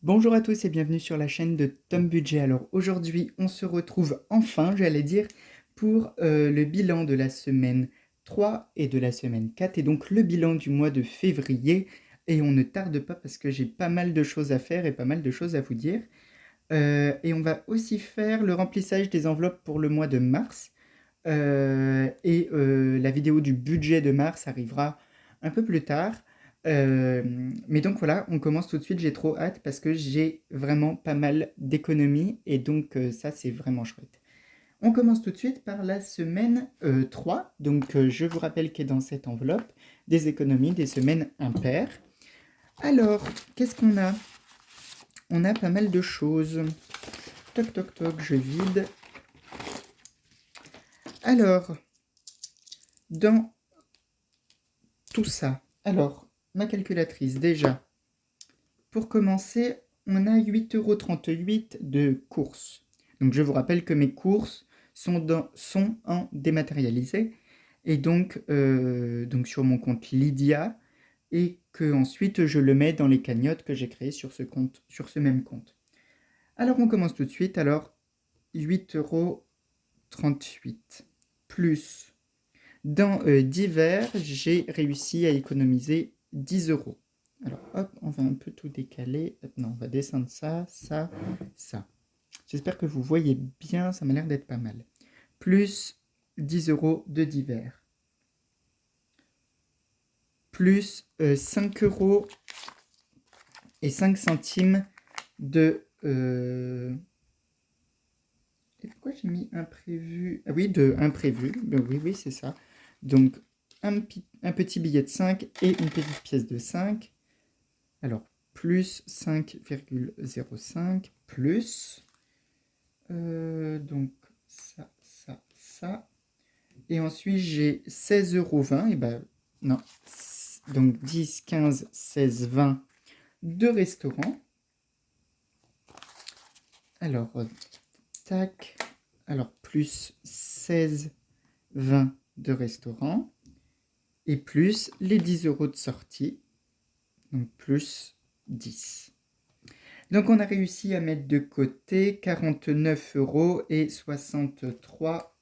Bonjour à tous et bienvenue sur la chaîne de Tom Budget. Alors aujourd'hui, on se retrouve enfin, j'allais dire, pour le bilan de la semaine 3 et de la semaine 4 et donc le bilan du mois de février. Et on ne tarde pas parce que j'ai pas mal de choses à faire et pas mal de choses à vous dire. Et on va aussi faire le remplissage des enveloppes pour le mois de mars. La vidéo du budget de mars arrivera un peu plus tard. Mais donc voilà, on commence tout de suite, j'ai trop hâte parce que j'ai vraiment pas mal d'économies et donc ça c'est vraiment chouette. On commence tout de suite par la semaine 3, donc je vous rappelle qu'il y a dans cette enveloppe des économies, des semaines impaires. Alors, qu'est-ce qu'on a? On a pas mal de choses. Toc toc toc, je vide. Alors, dans tout ça, ma calculatrice déjà. Pour commencer, on a 8,38 € de courses. Donc je vous rappelle que mes courses sont en dématérialisé et donc sur mon compte Lydia et que ensuite je le mets dans les cagnottes que j'ai créées sur ce compte, sur ce même compte. Alors on commence tout de suite. Alors 8,38 € plus dans divers, j'ai réussi à économiser 10 €. Alors hop, on va un peu tout décaler. Non, on va descendre ça, ça, ça. J'espère que vous voyez bien, ça m'a l'air d'être pas mal. Plus 10 € de divers. Plus 5 € et 5 centimes de... Et pourquoi j'ai mis imprévu? Ah oui, de imprévu. Ben oui, c'est ça. Donc, un petit billet de 5 et une petite pièce de 5. Alors, plus 5,05 plus. Donc, ça. Et ensuite, j'ai 16,20 €. Et ben, non. Donc, 10, 15, 16, 20 de restaurants. Alors, tac. Alors, plus 16, 20 de restaurant. Et plus les 10 € de sortie. Donc, plus 10. Donc, on a réussi à mettre de côté 49,63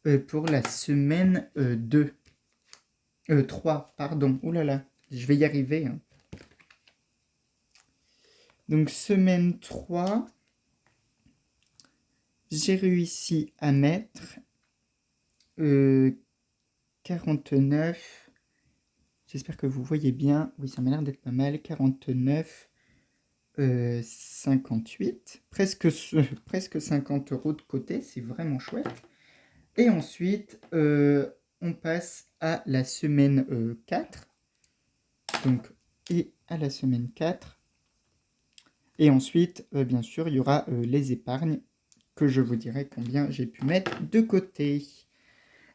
€ pour la semaine 2. 3, pardon. Ouh là là, je vais y arriver. Hein. Donc, semaine 3, j'ai réussi à mettre 49. J'espère que vous voyez bien. Oui, ça m'a l'air d'être pas mal. 49, 58. Presque 50 € de côté. C'est vraiment chouette. Et ensuite, on passe à la semaine 4. Donc, et à la semaine 4. Et ensuite, bien sûr, il y aura les épargnes que je vous dirai combien j'ai pu mettre de côté.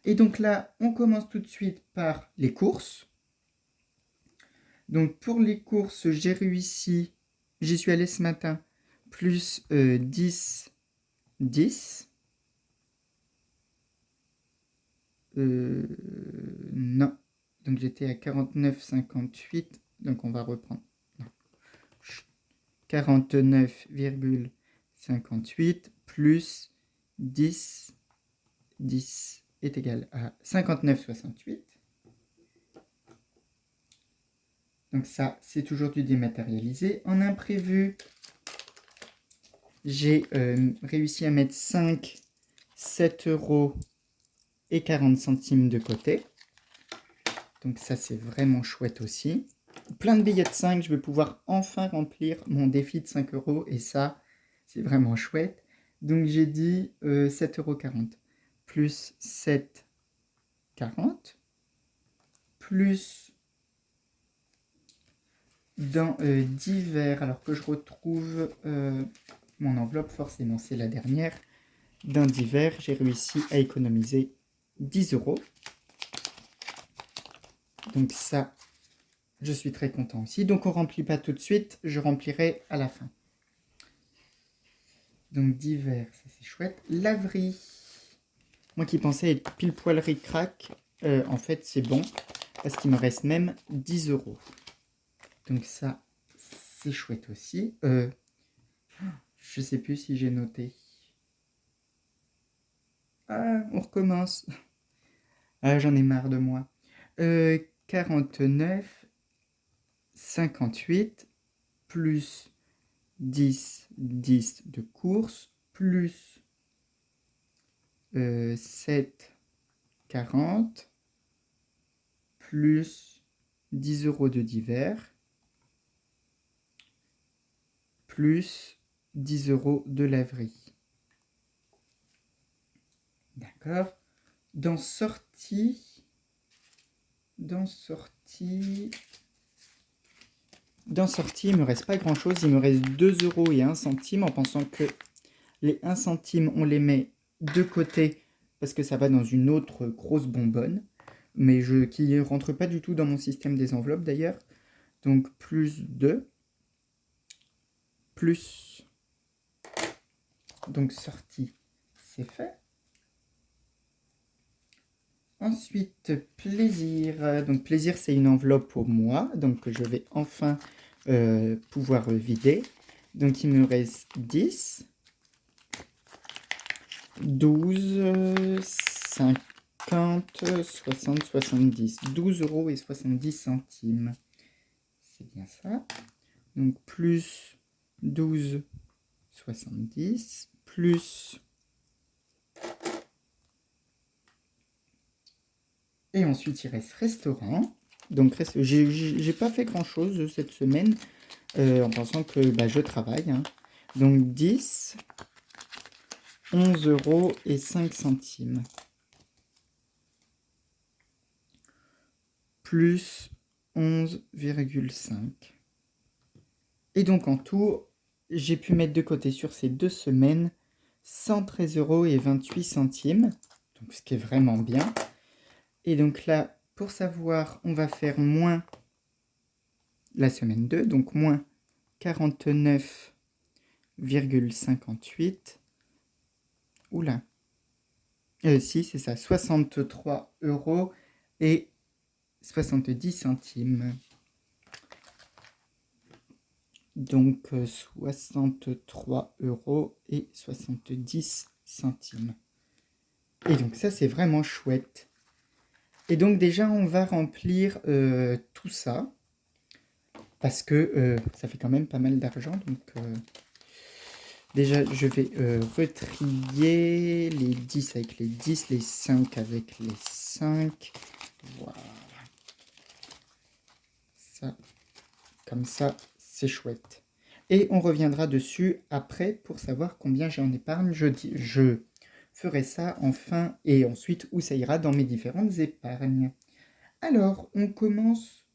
Et donc là, on commence tout de suite par les courses. Donc pour les courses, j'ai réussi, j'y suis allé ce matin, plus 10, 10. Non. Donc j'étais à 49,58. Donc on va reprendre. 49,58 plus 10, 10 est égal à 59,68. Donc ça, c'est toujours du dématérialisé. En imprévu, j'ai réussi à mettre 5, 7 € et 40 centimes de côté. Donc ça, c'est vraiment chouette aussi. Plein de billets de 5, je vais pouvoir enfin remplir mon défi de 5 € et ça, c'est vraiment chouette. Donc j'ai dit 7,40 € plus 7,40 plus dans divers, alors que je retrouve mon enveloppe, forcément c'est la dernière. Dans divers, j'ai réussi à économiser 10 €. Donc ça, je suis très content aussi. Donc on ne remplit pas tout de suite, je remplirai à la fin. Donc divers, ça c'est chouette. Laverie. Moi qui pensais être pile poil ric-rac, en fait c'est bon. parce qu'il me reste même 10 euros. Donc ça, c'est chouette aussi. Je sais plus si j'ai noté. Ah, on recommence. Ah, j'en ai marre de moi. 49,58 plus 10 de course plus 7,40 plus 10 euros de divers plus 10 euros de laverie. D'accord. Dans sortie, il me reste pas grand chose. Il me reste 2 euros et 1 centime en pensant que les 1 centime, on les met de côté parce que ça va dans une autre grosse bonbonne, mais qui ne rentre pas du tout dans mon système des enveloppes d'ailleurs. Donc plus 2, plus. Donc sortie, c'est fait. Ensuite, plaisir. Donc plaisir, c'est une enveloppe pour moi, donc que je vais enfin pouvoir vider. Donc il me reste 10, 12, 50, 60, 70. 12 euros et 70 centimes. C'est bien ça. Donc plus 12, 70, plus... Et ensuite, il reste restaurant. Donc, j'ai pas fait grand-chose cette semaine en pensant que je travaille. Hein. Donc, 10, 11 euros et 5 centimes. Plus 11,5. Et donc, en tout, j'ai pu mettre de côté sur ces 2 semaines 113 euros et 28 centimes. Donc, ce qui est vraiment bien. Et donc là, pour savoir, on va faire moins la semaine 2, donc moins 49,58. Oula. Si, c'est ça, 63 euros et 70 centimes. Donc 63 euros et 70 centimes. Et donc ça, c'est vraiment chouette. Et donc déjà, on va remplir tout ça, parce que ça fait quand même pas mal d'argent. Donc déjà, je vais retrier les 10 avec les 10, les 5 avec les 5. Voilà. Ça, comme ça, c'est chouette. Et on reviendra dessus après pour savoir combien j'ai en épargne. Je ferai ça en fin et ensuite où ça ira dans mes différentes épargnes. Alors, on commence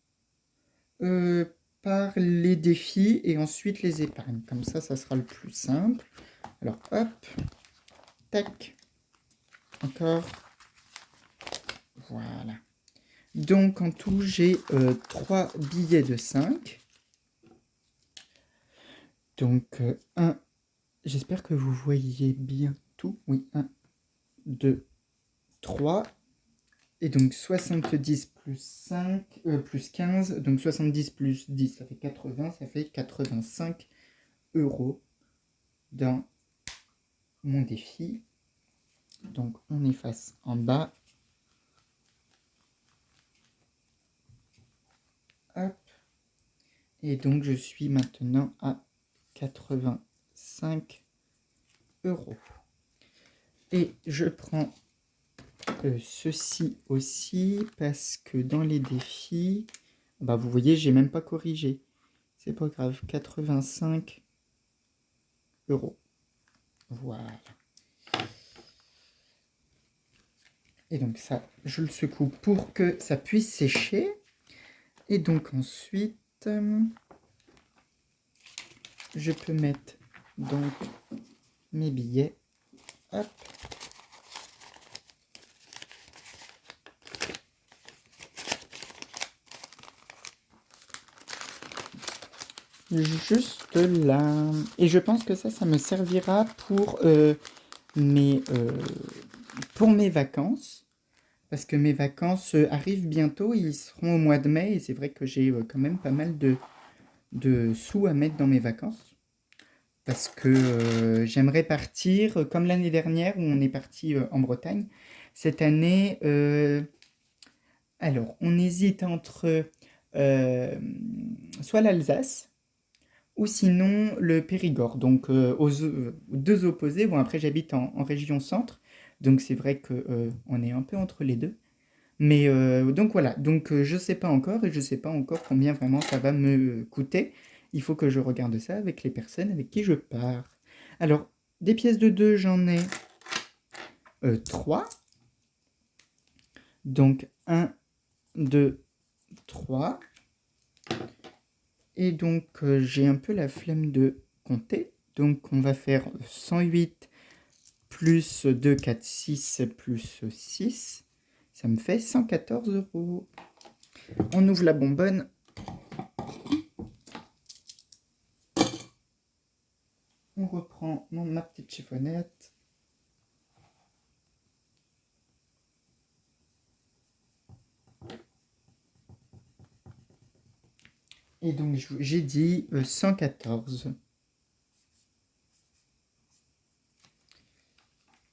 par les défis et ensuite les épargnes. Comme ça sera le plus simple. Alors, hop, tac, encore, voilà. Donc, en tout, j'ai 3 billets de 5. Donc, j'espère que vous voyez bien tout. Oui, 1, 2, 3. Et donc 70 plus 5, plus 15, donc 70 plus 10, ça fait 80, ça fait 85 euros dans mon défi. Donc on efface en bas. Hop. Et donc je suis maintenant à 85 euros. Et je prends ceci aussi parce que dans les défis, vous voyez, j'ai même pas corrigé. C'est pas grave, 85 euros. Voilà. Et donc ça, je le secoue pour que ça puisse sécher. Et donc ensuite, je peux mettre donc mes billets. Hop. Juste là. Et je pense que ça me servira pour mes vacances. parce que mes vacances arrivent bientôt, ils seront au mois de mai, et c'est vrai que j'ai quand même pas mal de sous à mettre dans mes vacances, parce que j'aimerais partir, comme l'année dernière où on est parti en Bretagne. Cette année, alors, on hésite entre euh, soit l'Alsace, ou sinon le Périgord, donc aux deux opposés. Bon, après, j'habite en région centre, donc c'est vrai que on est un peu entre les deux. Mais donc voilà, donc je sais pas encore et je sais pas encore combien vraiment ça va me coûter. Il faut que je regarde ça avec les personnes avec qui je pars. Alors, des pièces de 2 j'en ai 3. Donc un, 2, 3. Et donc j'ai un peu la flemme de compter. Donc on va faire 108 plus 2, 4, 6 plus 6. Ça me fait 114 euros. On ouvre la bonbonne. On reprend ma petite chiffonnette. Et donc j'ai dit 114.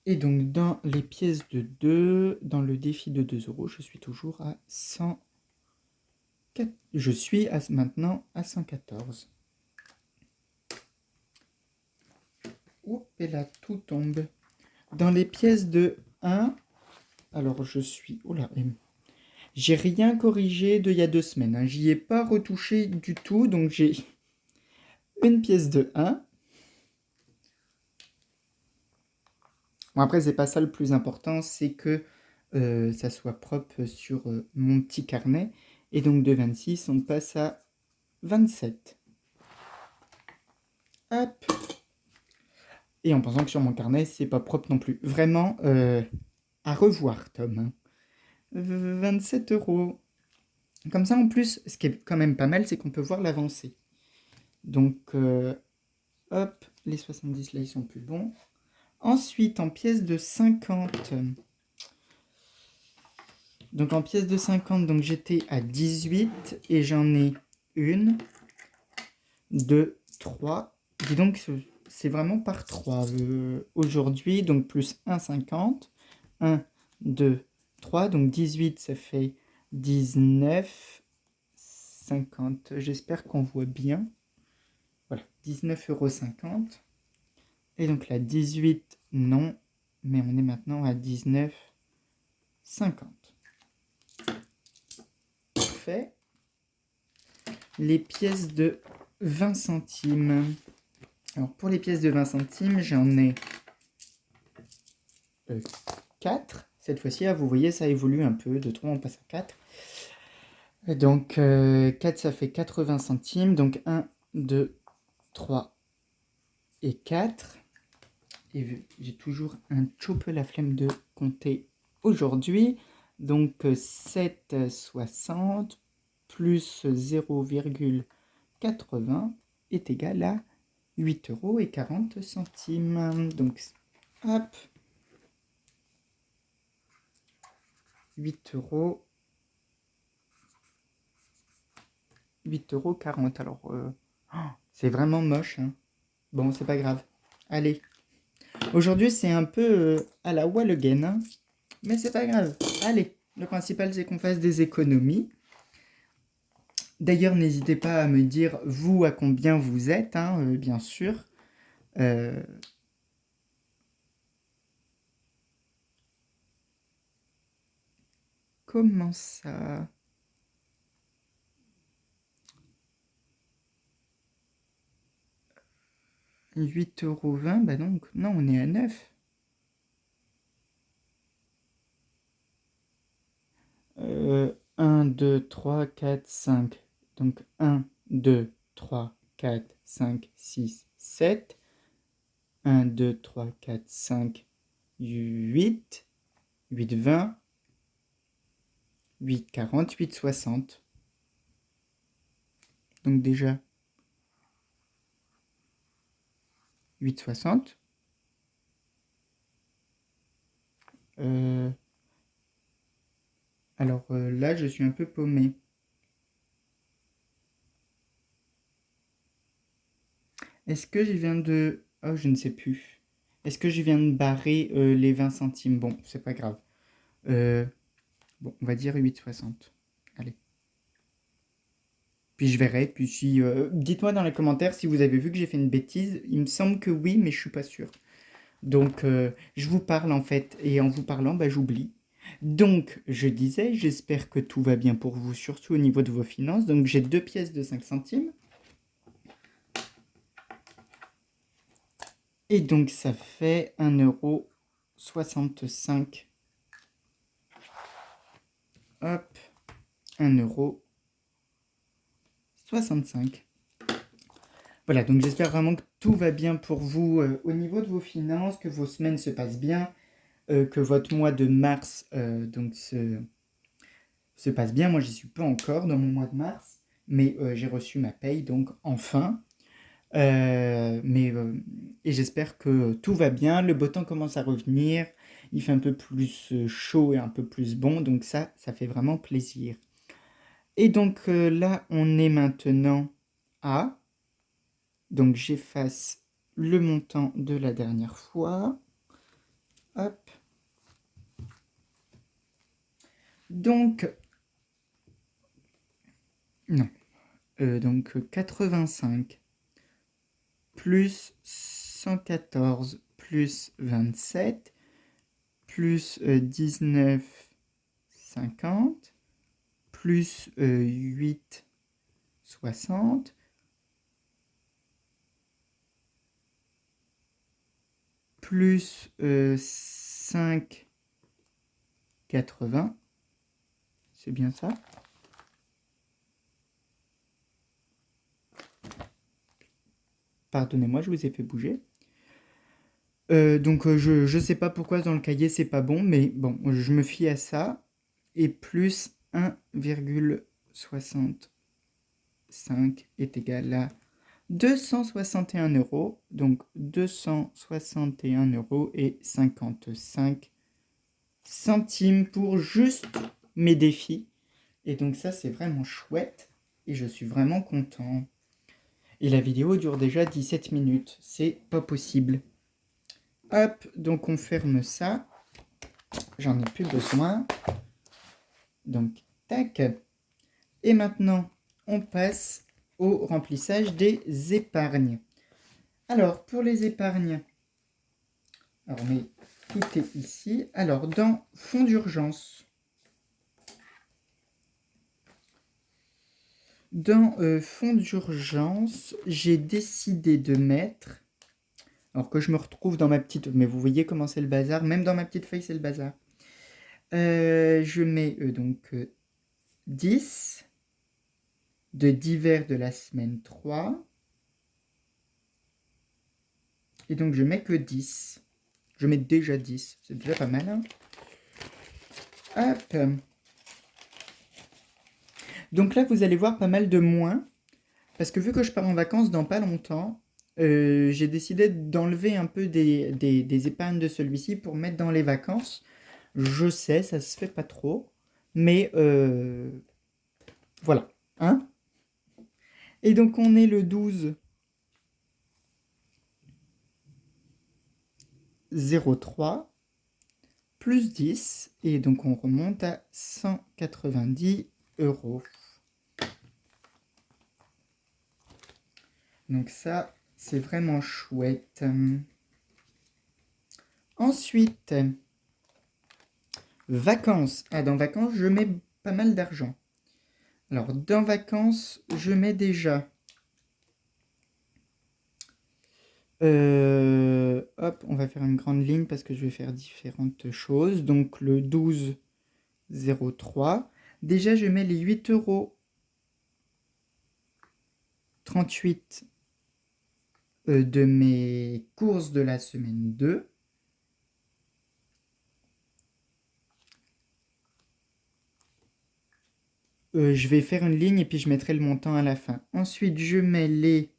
Et donc dans les pièces de 2, dans le défi de 2 euros, je suis toujours à 104. Je suis maintenant à 114. Oups, et là tout tombe. Dans les pièces de 1, alors je suis... Oh là, j'ai rien corrigé d'il y a 2 semaines. Hein. J'y ai pas retouché du tout, donc j'ai une pièce de 1. Bon, après, c'est pas ça le plus important, c'est que ça soit propre sur mon petit carnet. Et donc de 26, on passe à 27. Hop. Et en pensant que sur mon carnet, c'est pas propre non plus. Vraiment, à revoir, Tom. Hein. 27 euros. Comme ça, en plus, ce qui est quand même pas mal, c'est qu'on peut voir l'avancée. Donc, hop, les 70 là, ils sont plus bons. Ensuite, en pièces de 50. Donc, en pièces de 50, donc j'étais à 18 et j'en ai une, 2, 3. Dis donc, c'est vraiment par 3 aujourd'hui. Donc, plus 1,50. 1, 2, 3. Donc, 18, ça fait 19, 50. J'espère qu'on voit bien. Voilà, 19,50 €. Et donc là, 18, non. Mais on est maintenant à 19,50. Parfait. Les pièces de 20 centimes. Alors, pour les pièces de 20 centimes, j'en ai 4. Cette fois-ci, vous voyez, ça évolue un peu. De 3, on passe à 4. Donc, 4, ça fait 80 centimes. Donc, 1, 2, 3 et 4. Et j'ai toujours un petit peu la flemme de compter aujourd'hui. Donc, 7,60 plus 0,80 est égal à 8,40 €. Donc, hop, 8 euros. 8,40 €. Alors, c'est vraiment moche. Hein. Bon, c'est pas grave. Allez. Aujourd'hui, c'est un peu à la wall again. Hein. Mais c'est pas grave. Allez. Le principal, c'est qu'on fasse des économies. D'ailleurs, n'hésitez pas à me dire, vous, à combien vous êtes, hein, bien sûr. Comment ça? 8,20 €, bah donc, non, on est à 9. 1, 2, 3, 4, 5. Donc 1, 2, 3, 4, 5, 6, 7. 1, 2, 3, 4, 5, 8. 8, 20. 8, 40, 8, 60. Donc déjà 8, 60. Alors là, je suis un peu paumé. Est-ce que je viens de... Oh, je ne sais plus. Est-ce que je viens de barrer les 20 centimes? Bon, c'est pas grave. Bon, on va dire 8,60. Allez. Puis je verrai. Puis si... dites-moi dans les commentaires si vous avez vu que j'ai fait une bêtise. Il me semble que oui, mais je suis pas sûr. Donc, je vous parle en fait. Et en vous parlant, bah, j'oublie. Donc, je disais, j'espère que tout va bien pour vous, surtout au niveau de vos finances. Donc, j'ai 2 pièces de 5 centimes. Et donc, ça fait 1,65 €. Hop, 1,65 €. Voilà, donc j'espère vraiment que tout va bien pour vous au niveau de vos finances, que vos semaines se passent bien, que votre mois de mars se passe bien. Moi, j'y suis pas encore dans mon mois de mars, mais j'ai reçu ma paye, donc enfin. Et j'espère que tout va bien. Le beau temps commence à revenir. Il fait un peu plus chaud et un peu plus bon, donc ça fait vraiment plaisir. Et donc là, on est maintenant à... Donc j'efface le montant de la dernière fois. Hop. Donc, non. Donc 85 plus 114 plus 27 plus 19,50 plus 8,60 plus 5,80. C'est bien ça? Pardonnez-moi, je vous ai fait bouger. Donc je sais pas pourquoi dans le cahier c'est pas bon, mais bon, je me fie à ça. Et plus 1,65 est égal à 261 €. Donc 261 € et 55 centimes pour juste mes défis. Et donc ça c'est vraiment chouette. Et je suis vraiment content. Et la vidéo dure déjà 17 minutes. C'est pas possible. Hop, donc on ferme ça. J'en ai plus besoin. Donc, tac. Et maintenant, on passe au remplissage des épargnes. Alors, pour les épargnes, alors, mais tout est ici. Alors, dans fonds d'urgence, j'ai décidé de mettre, alors que je me retrouve dans ma petite, mais vous voyez comment c'est le bazar, même dans ma petite feuille c'est le bazar. Je mets donc 10 de divers de la semaine 3. Et donc je mets que 10. Je mets déjà 10. C'est déjà pas mal. Hein. Hop. Donc là, vous allez voir pas mal de moins. Parce que vu que je pars en vacances dans pas longtemps, j'ai décidé d'enlever un peu des épargnes de celui-ci pour mettre dans les vacances. Je sais, ça se fait pas trop. Mais voilà. Hein? Et donc on est le 12,03 plus 10. Et donc on remonte à 190 €. Donc ça, c'est vraiment chouette. Ensuite, vacances. Ah, dans vacances, je mets pas mal d'argent. Alors, dans vacances, je mets déjà... hop, on va faire une grande ligne parce que je vais faire différentes choses. Donc, le 12,03. Déjà, je mets les 8,38 € de mes courses de la semaine 2. Je vais faire une ligne et puis je mettrai le montant à la fin. Ensuite, je mets les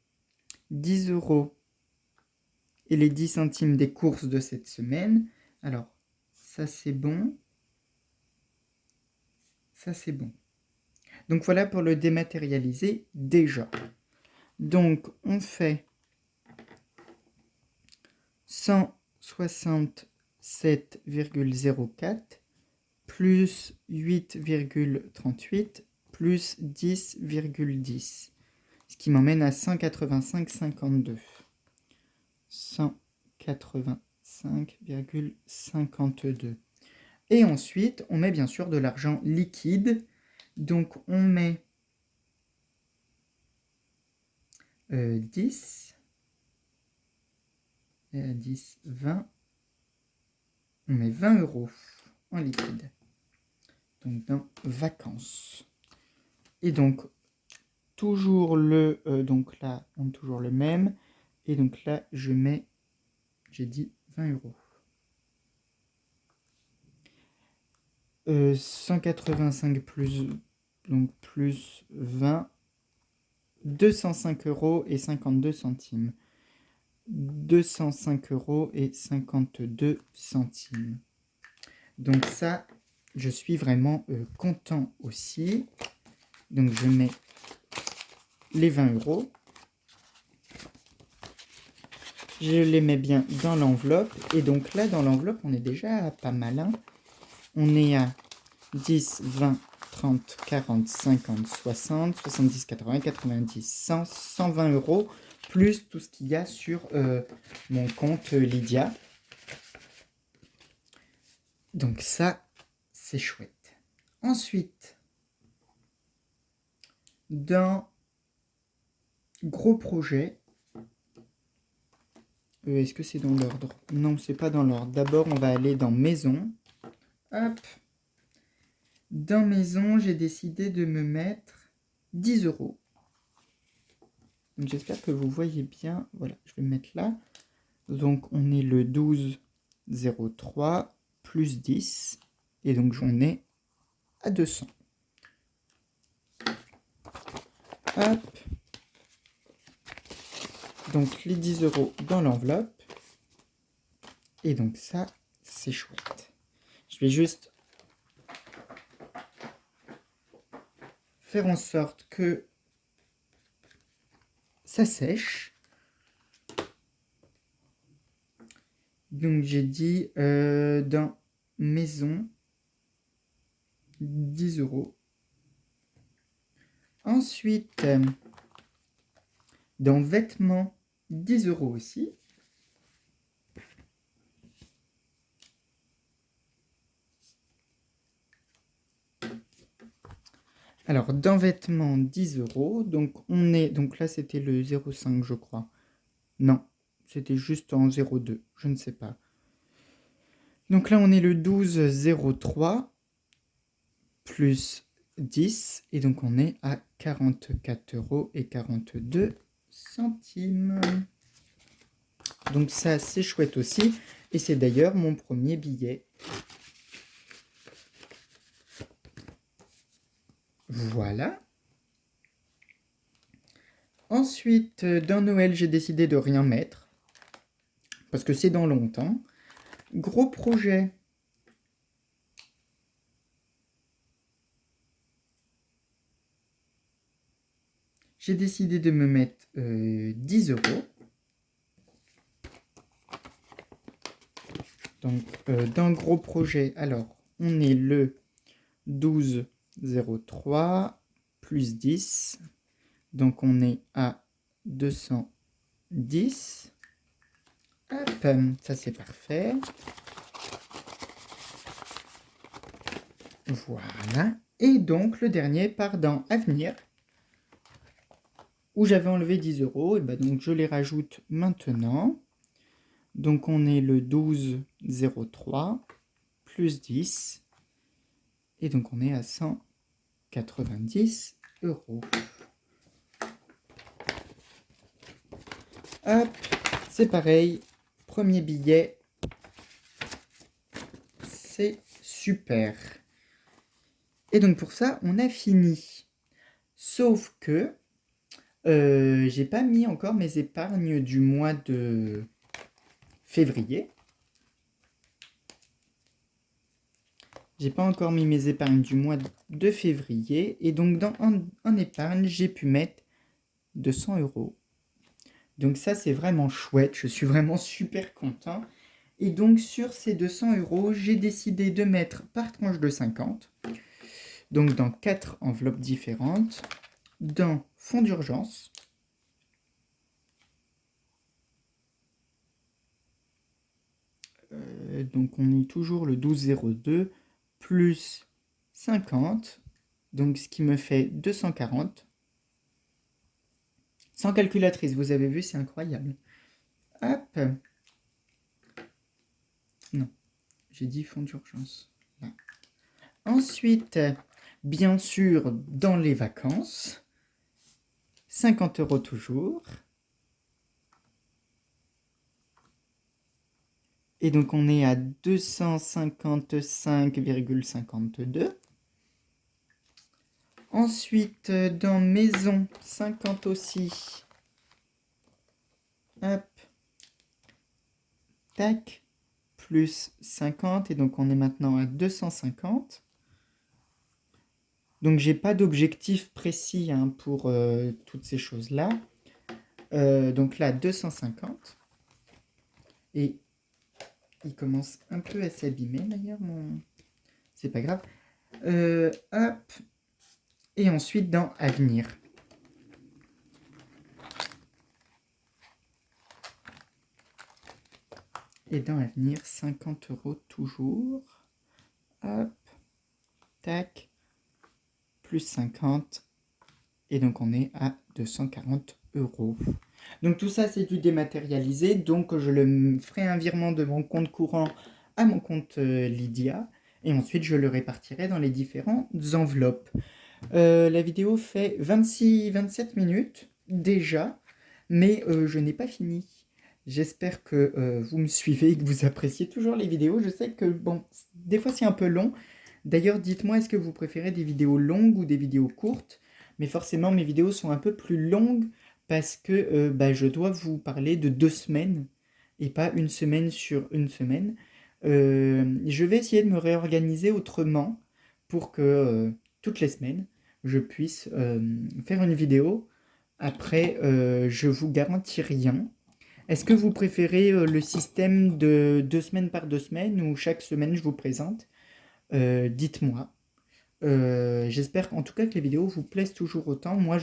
10 € et les 10 centimes des courses de cette semaine. Alors, ça c'est bon. Ça, c'est bon. Donc, voilà pour le dématérialiser déjà. Donc, on fait 167,04 plus 8,38 plus 10,10. Ce qui m'emmène à 185,52. 185,52. Et ensuite, on met bien sûr de l'argent liquide. Donc, on met 10, 10, 20. On met 20 € en liquide. Donc, dans vacances. Et donc, toujours le... donc là, on a toujours le même. Et donc là, je mets... J'ai dit 20 €. 185 plus... Donc, plus 20... 205,52 €. 205,52 €. Donc ça, je suis vraiment content aussi. Donc je mets les 20 €. Je les mets bien dans l'enveloppe. Et donc là, dans l'enveloppe, on est déjà pas mal. Hein. On est à 10, 20, 30, 40, 50, 60, 70, 80, 90, 100, 120 €, plus tout ce qu'il y a sur mon compte Lydia. Donc ça, c'est chouette. Ensuite, dans gros projet, est-ce que c'est dans l'ordre? Non, c'est pas dans l'ordre. D'abord, on va aller dans maison. Hop. Dans maison, j'ai décidé de me mettre 10 €. Donc j'espère que vous voyez bien. Voilà, je vais me mettre là. Donc on est le 12,03 plus 10. Et donc j'en ai à 200. Hop. Donc les 10 € dans l'enveloppe. Et donc ça, c'est chouette. Je vais juste faire en sorte que ça sèche. Donc j'ai dit dans maison 10 €. Ensuite, dans vêtements 10 € aussi. Alors dans vêtements 10 €. Donc on est. Donc là c'était le 0,5 je crois. Non, c'était juste en 0,2. Je ne sais pas. Donc là on est le 12,03 plus 10. Et donc on est à 44,42 €. Donc ça c'est chouette aussi. Et c'est d'ailleurs mon premier billet. Voilà. Ensuite, dans Noël, j'ai décidé de rien mettre. Parce que c'est dans longtemps. Gros projet. J'ai décidé de me mettre 10 €. Donc, dans gros projet, alors, on est le 12,03 plus 10. Donc, on est à 210. Hop, ça c'est parfait. Voilà. Et donc, le dernier part dans Avenir, où j'avais enlevé 10 €. Et ben donc, je les rajoute maintenant. Donc, on est le 12,03 plus 10. Et donc, on est à 190 €. Hop, c'est pareil. Premier billet. C'est super. Et donc, pour ça, on a fini. Sauf que j'ai pas mis encore mes épargnes du mois de février. J'ai pas encore mis mes épargnes du mois de février. Et donc, en épargne, j'ai pu mettre 200 euros. Donc ça, c'est vraiment chouette. Je suis vraiment super content. Et donc, sur ces 200 euros, j'ai décidé de mettre par tranche de 50. Donc, dans 4 enveloppes différentes. Dans fonds d'urgence. Donc, on est toujours le 12,02 plus 50. Donc, ce qui me fait 240. Sans calculatrice, vous avez vu, c'est incroyable. Hop. Non, j'ai dit fonds d'urgence. Là. Ensuite, bien sûr, dans les vacances, 50 euros toujours. Et donc, on est à 255,52. Ensuite, dans maison, 50 aussi. Hop. Tac. Plus 50. Et donc, on est maintenant à 250. Donc, j'ai pas d'objectif précis pour toutes ces choses-là. Donc là, 250. Et il commence un peu à s'abîmer d'ailleurs. C'est pas grave. Hop. Et ensuite, dans avenir. Et dans avenir, 50 euros toujours. Hop. Tac. Plus 50. Et donc, on est à 240 euros. Donc, tout ça, c'est du dématérialisé. Donc, je ferai un virement de mon compte courant à mon compte Lydia. Et ensuite, je le répartirai dans les différentes enveloppes. La vidéo fait 27 minutes déjà. Mais je n'ai pas fini. J'espère que vous me suivez et que vous appréciez toujours les vidéos. Je sais que, bon, des fois, c'est un peu long. D'ailleurs, dites-moi, est-ce que vous préférez des vidéos longues ou des vidéos courtes? Mais forcément, mes vidéos sont un peu plus longues parce que je dois vous parler de 2 semaines et pas une semaine sur une semaine. Je vais essayer de me réorganiser autrement pour que toutes les semaines, je puisse faire une vidéo. Après, je vous garantis rien. Est-ce que vous préférez le système de 2 semaines par 2 semaines ou chaque semaine je vous présente? Dites-moi. J'espère en tout cas que les vidéos vous plaisent toujours autant. Moi,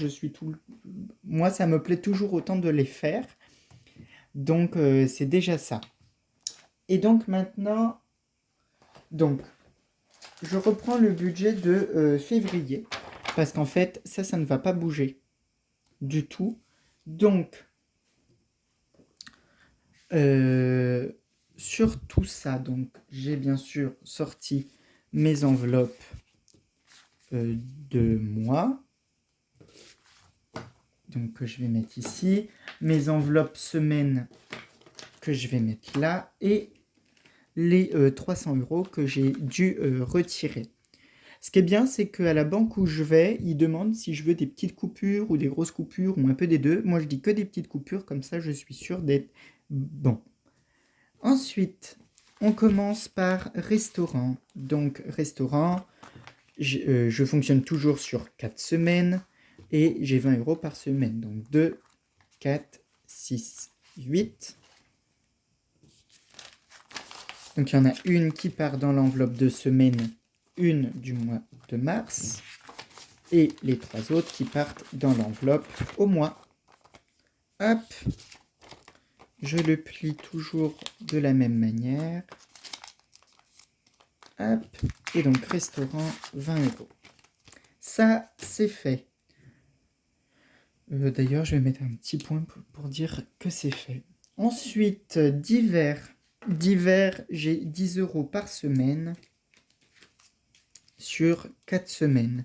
ça me plaît toujours autant de les faire. Donc, c'est déjà ça. Et donc maintenant, donc, je reprends le budget de février. Parce qu'en fait, ça ne va pas bouger du tout. Donc, sur tout ça, donc, j'ai bien sûr sorti mes enveloppes de mois. Donc, que je vais mettre ici. Mes enveloppes semaines que je vais mettre là. Et les 300 euros que j'ai dû retirer. Ce qui est bien, c'est qu'à la banque où je vais, ils demandent si je veux des petites coupures ou des grosses coupures ou un peu des deux. Moi, je dis que des petites coupures, comme ça, je suis sûr d'être bon. Ensuite, on commence par restaurant. Donc, restaurant, je fonctionne toujours sur 4 semaines et j'ai 20 euros par semaine. Donc, 2, 4, 6, 8. Donc, il y en a une qui part dans l'enveloppe de semaine, une du mois de mars, et les 3 autres qui partent dans l'enveloppe au mois. Hop, je le plie toujours de la même manière. Hop, et donc restaurant, 20 euros. Ça, c'est fait. D'ailleurs, je vais mettre un petit point pour dire que c'est fait. Ensuite, divers. Divers, j'ai 10 euros par semaine sur 4 semaines.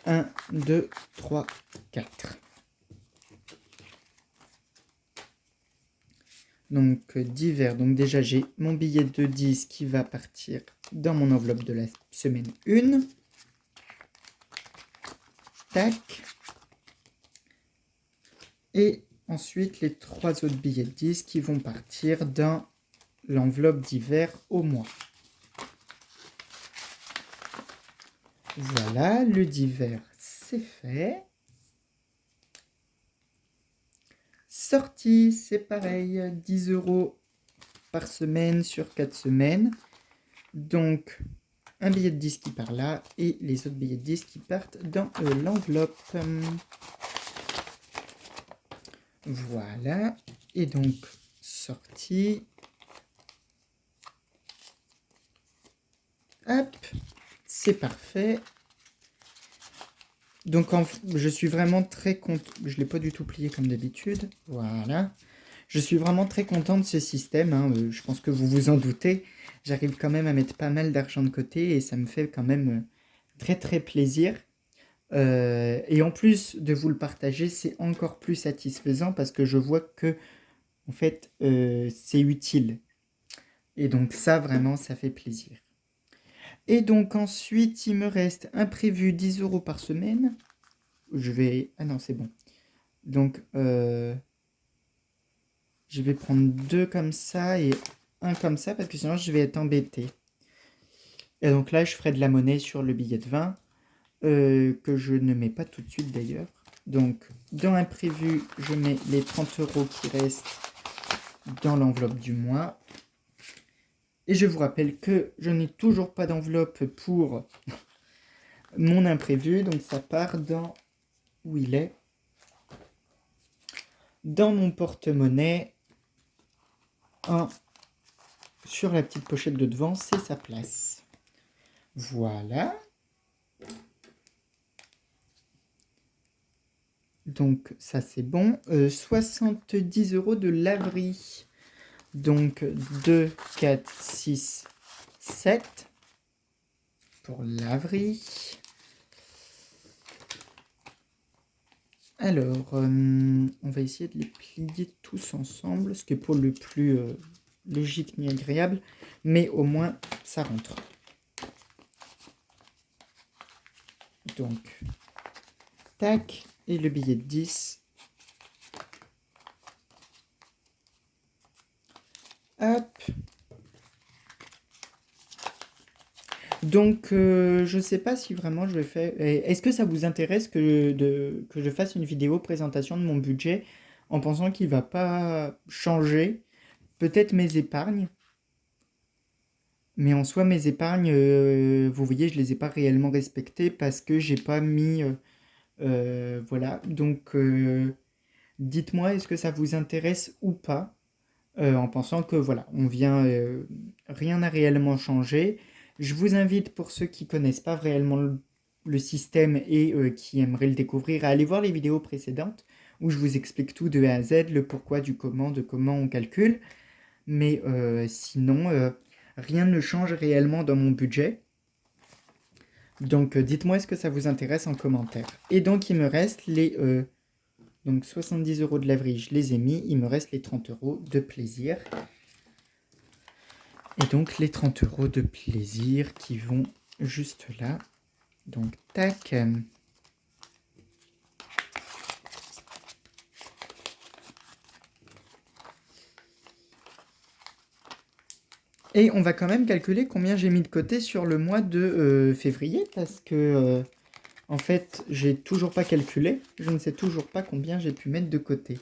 1, 2, 3, 4. Donc, divers. Donc, déjà, j'ai mon billet de 10 qui va partir dans mon enveloppe de la semaine 1. Tac. Et ensuite, les 3 autres billets de 10 qui vont partir dans l'enveloppe d'hiver au mois. Voilà, le divers, c'est fait. Sortie, c'est pareil, 10 € par semaine sur 4 semaines. Donc, un billet de 10 qui part là et les autres billets de 10 qui partent dans l'enveloppe. Voilà. Et donc, sortie. Hop, c'est parfait. Donc, je suis vraiment très content. Je ne l'ai pas du tout plié comme d'habitude. Voilà. Je suis vraiment très content de ce système. Hein. Je pense que vous vous en doutez. J'arrive quand même à mettre pas mal d'argent de côté et ça me fait quand même très très plaisir. Et en plus de vous le partager, c'est encore plus satisfaisant parce que je vois que en fait c'est utile. Et donc ça vraiment ça fait plaisir. Et donc ensuite il me reste un prévu 10 € par semaine. Je vais... Ah non c'est bon. Donc je vais prendre 2 comme ça et un comme ça parce que sinon je vais être embêté. Et donc là je ferai de la monnaie sur le billet de 20 que je ne mets pas tout de suite d'ailleurs. Donc dans imprévu je mets les 30 € qui restent dans l'enveloppe du mois. Et je vous rappelle que je n'ai toujours pas d'enveloppe pour mon imprévu. Donc ça part dans... Où il est? Dans mon porte-monnaie. Sur la petite pochette de devant, c'est sa place. Voilà. Donc ça c'est bon. 70 € de laverie. Donc 2, 4, 6, 7 pour laverie. Alors, on va essayer de les plier tous ensemble, ce qui n'est pas le plus logique ni agréable, mais au moins ça rentre. Donc, tac, et le billet de 10. Hop. Donc, je ne sais pas si vraiment je vais faire... Est-ce que ça vous intéresse que je fasse une vidéo présentation de mon budget en pensant qu'il ne va pas changer? Peut-être mes épargnes. Mais en soi, mes épargnes, vous voyez, je ne les ai pas réellement respectées parce que j'ai pas mis... voilà. Donc, dites-moi, est-ce que ça vous intéresse ou pas? En pensant que, voilà, on vient... rien n'a réellement changé. Je vous invite, pour ceux qui connaissent pas réellement le système et qui aimeraient le découvrir, à aller voir les vidéos précédentes où je vous explique tout de A à Z, le pourquoi du comment, de comment on calcule. Mais sinon, rien ne change réellement dans mon budget. Donc dites-moi est-ce que ça vous intéresse en commentaire. Et donc il me reste les donc 70 € de laverie, je les ai mis. Il me reste les 30 € de plaisir. Et donc les 30 € de plaisir qui vont juste là. Donc tac. Et on va quand même calculer combien j'ai mis de côté sur le mois de février parce que en fait j'ai toujours pas calculé. Je ne sais toujours pas combien j'ai pu mettre de côté.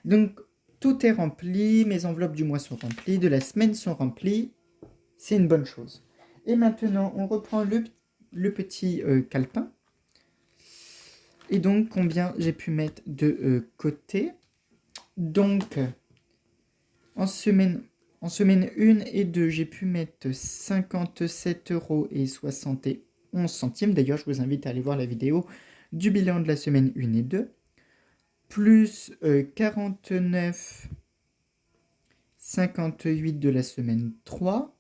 Donc tout est rempli, mes enveloppes du mois sont remplies, de la semaine sont remplies. C'est une bonne chose. Et maintenant, on reprend le petit calepin. Et donc, combien j'ai pu mettre de côté. Donc, en semaine 1 et 2, j'ai pu mettre 57,71 €. D'ailleurs, je vous invite à aller voir la vidéo du bilan de la semaine 1 et 2. Plus 49,58 de la semaine 3.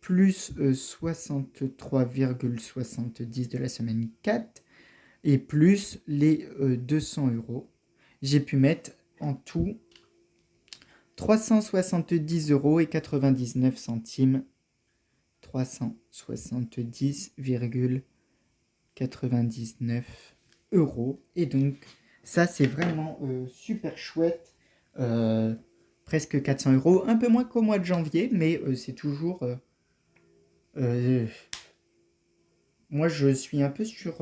Plus 63,70 de la semaine 4 et plus les 200 €. J'ai pu mettre en tout 370,99 €. 370,99 €. Et donc, ça, c'est vraiment super chouette. Presque 400 €. Un peu moins qu'au mois de janvier, mais c'est toujours... moi je suis un peu sur,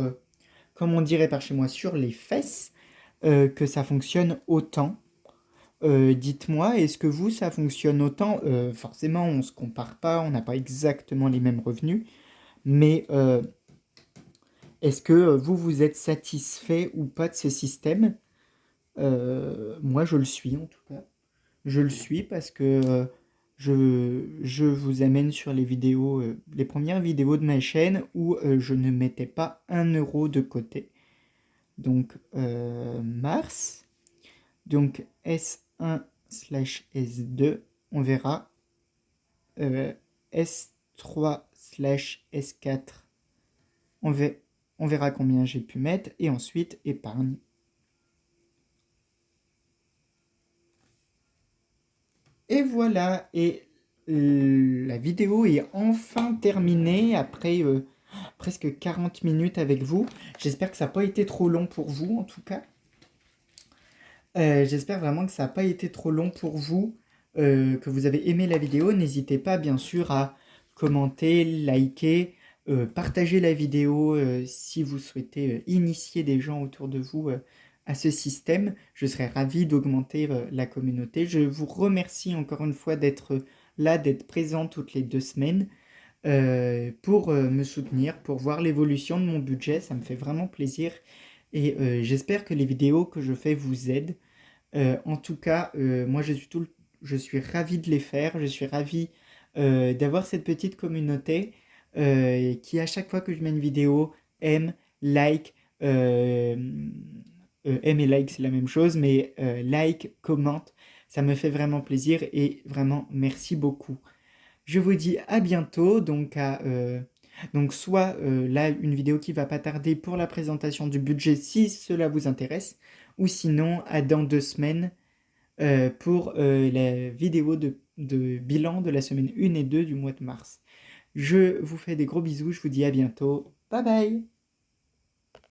comme on dirait par chez moi, sur les fesses, que ça fonctionne autant. Dites-moi, est-ce que vous, ça fonctionne autant? Forcément, on ne se compare pas, on n'a pas exactement les mêmes revenus, mais est-ce que vous, vous êtes satisfait ou pas de ce système? Moi, je le suis en tout cas. Je le suis parce que je vous amène sur les vidéos, les premières vidéos de ma chaîne où je ne mettais pas 1 euro de côté. Donc, mars, donc S1/S2, on verra. S3/S4, on, on verra combien j'ai pu mettre. Et ensuite, épargne. Et voilà, et la vidéo est enfin terminée après presque 40 minutes avec vous. J'espère que ça n'a pas été trop long pour vous, en tout cas. J'espère vraiment que ça n'a pas été trop long pour vous, que vous avez aimé la vidéo. N'hésitez pas, bien sûr, à commenter, liker, partager la vidéo si vous souhaitez initier des gens autour de vous à ce système. Je serais ravi d'augmenter la communauté. Je vous remercie encore une fois d'être là, d'être présent toutes les 2 semaines pour me soutenir, pour voir l'évolution de mon budget. Ça me fait vraiment plaisir et j'espère que les vidéos que je fais vous aident. En tout cas, moi je suis ravi de les faire, je suis ravi d'avoir cette petite communauté qui à chaque fois que je mets une vidéo aime, like, aime et like c'est la même chose, mais like, commente, ça me fait vraiment plaisir et vraiment merci beaucoup. Je vous dis à bientôt, donc soit là une vidéo qui va pas tarder pour la présentation du budget si cela vous intéresse, ou sinon à dans 2 semaines pour la vidéo de bilan de la semaine 1 et 2 du mois de mars. Je vous fais des gros bisous, je vous dis à bientôt, bye bye!